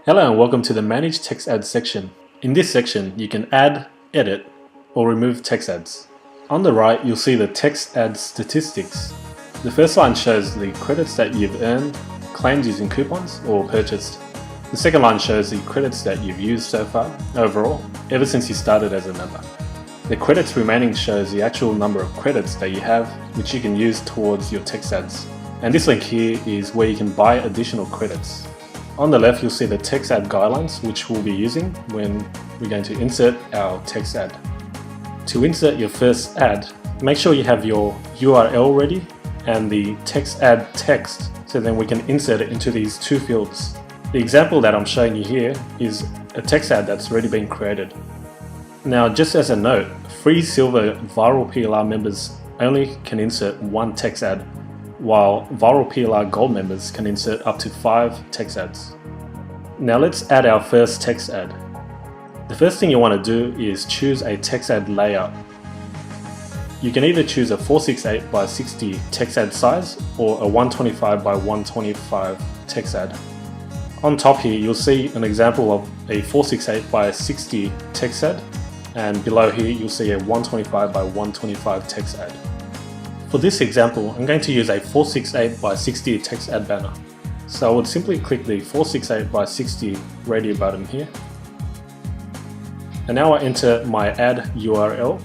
Hello and welcome to the Manage Text Ads section. In this section, you can add, edit, or remove text ads. On the right, you'll see the text ad statistics. The first line shows the credits that you've earned, claimed using coupons, or purchased. The second line shows the credits that you've used so far, overall, ever since you started as a member. The credits remaining shows the actual number of credits that you have, which you can use towards your text ads. And this link here is where you can buy additional credits. On the left, you'll see the text ad guidelines, which we'll be using when we're going to insert our text ad. To insert your first ad, make sure you have your URL ready and the text ad text, so then we can insert it into these two fields. The example that I'm showing you here is a text ad that's already been created. Now, just as a note, free silver Viral PLR members only can insert one text ad, while Viral PLR Gold members can insert up to 5 text ads. Now let's add our first text ad. The first thing you want to do is choose a text ad layout. You can either choose a 468 by 60 text ad size or a 125 by 125 text ad. On top here, you'll see an example of a 468 by 60 text ad, and below here you'll see a 125 by 125 text ad. For this example, I'm going to use a 468 by 60 text ad banner. So I would simply click the 468 by 60 radio button here. And now I enter my ad URL.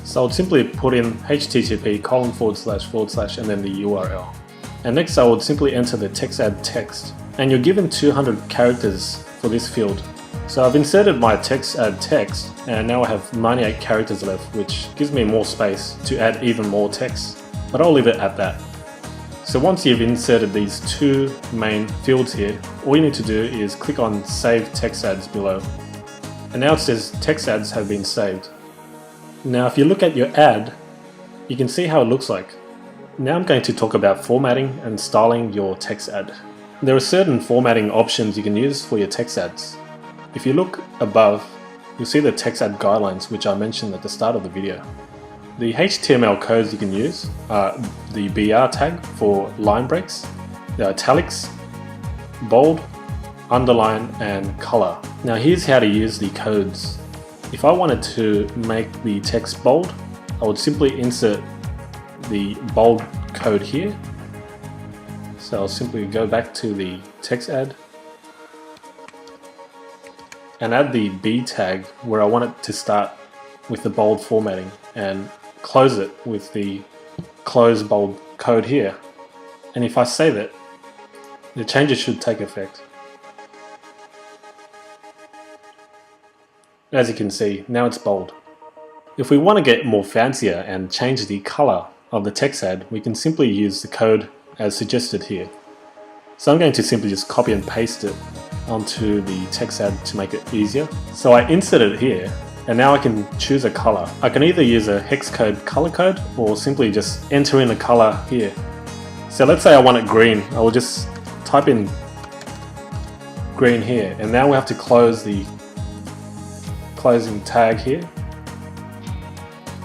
So I would simply put in http:// and then the URL. And next I would simply enter the text ad text. And you're given 200 characters for this field. So I've inserted my text ad text, and now I have 98 characters left, which gives me more space to add even more text, but I'll leave it at that. So once you've inserted these two main fields here, all you need to do is click on Save Text Ads below. And now it says text ads have been saved. Now if you look at your ad, you can see how it looks like. Now I'm going to talk about formatting and styling your text ad. There are certain formatting options you can use for your text ads. If you look above, you'll see the text ad guidelines, which I mentioned at the start of the video. The HTML codes you can use are the BR tag for line breaks, the italics, bold, underline, and color. Now here's how to use the codes. If I wanted to make the text bold, I would simply insert the bold code here. So I'll simply go back to the text ad and add the B tag where I want it to start with the bold formatting and close it with the close bold code here. And if I save it, the changes should take effect. As you can see, now it's bold. If we want to get more fancier and change the color of the text ad, we can simply use the code as suggested here. So I'm going to simply just copy and paste it onto the text ad to make it easier. So I insert it here, and now I can choose a color. I can either use a hex code color code or simply just enter in a color here. So let's say I want it green. I will just type in green here, and now we have to close the closing tag here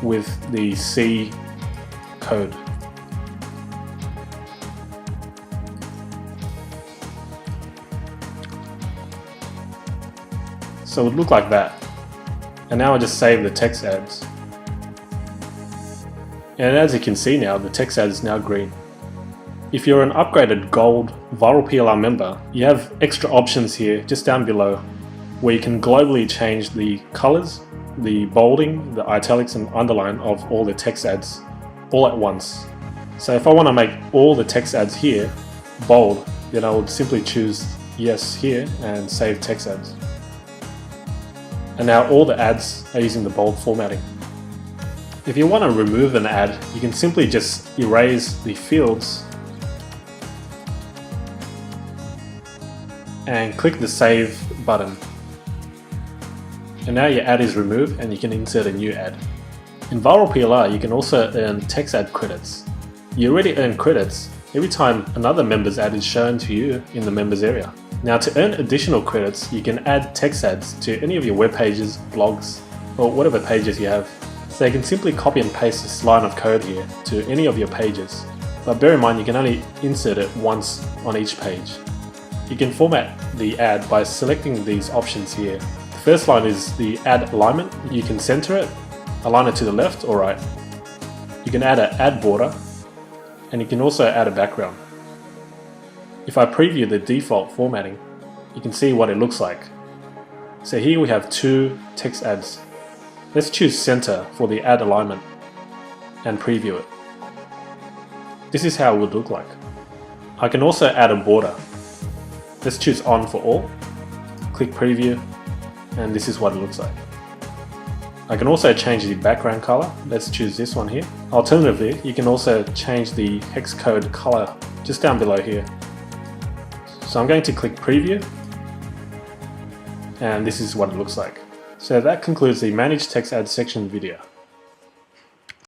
with the C code. So it would look like that. And now I just save the text ads. And as you can see now, the text ad is now green. If you're an upgraded gold Viral PLR member, you have extra options here just down below where you can globally change the colors, the bolding, the italics and underline of all the text ads all at once. So if I want to make all the text ads here bold, then I would simply choose yes here and save text ads. And now all the ads are using the bold formatting. If you want to remove an ad, you can simply just erase the fields and click the save button. And now your ad is removed and you can insert a new ad. In Viral PLR, you can also earn text ad credits. You already earn credits every time another member's ad is shown to you in the members area. Now to earn additional credits, you can add text ads to any of your web pages, blogs, or whatever pages you have. So you can simply copy and paste this line of code here to any of your pages. But bear in mind, you can only insert it once on each page. You can format the ad by selecting these options here. The first line is the ad alignment. You can center it, align it to the left or right. You can add an ad border, and you can also add a background. If I preview the default formatting, you can see what it looks like. So here we have two text ads. Let's choose center for the ad alignment and preview it. This is how it would look like. I can also add a border. Let's choose on for all, click preview, and this is what it looks like. I can also change the background color. Let's choose this one here. Alternatively, you can also change the hex code color just down below here. So I'm going to click preview, and this is what it looks like. So that concludes the Manage Text Ads section video.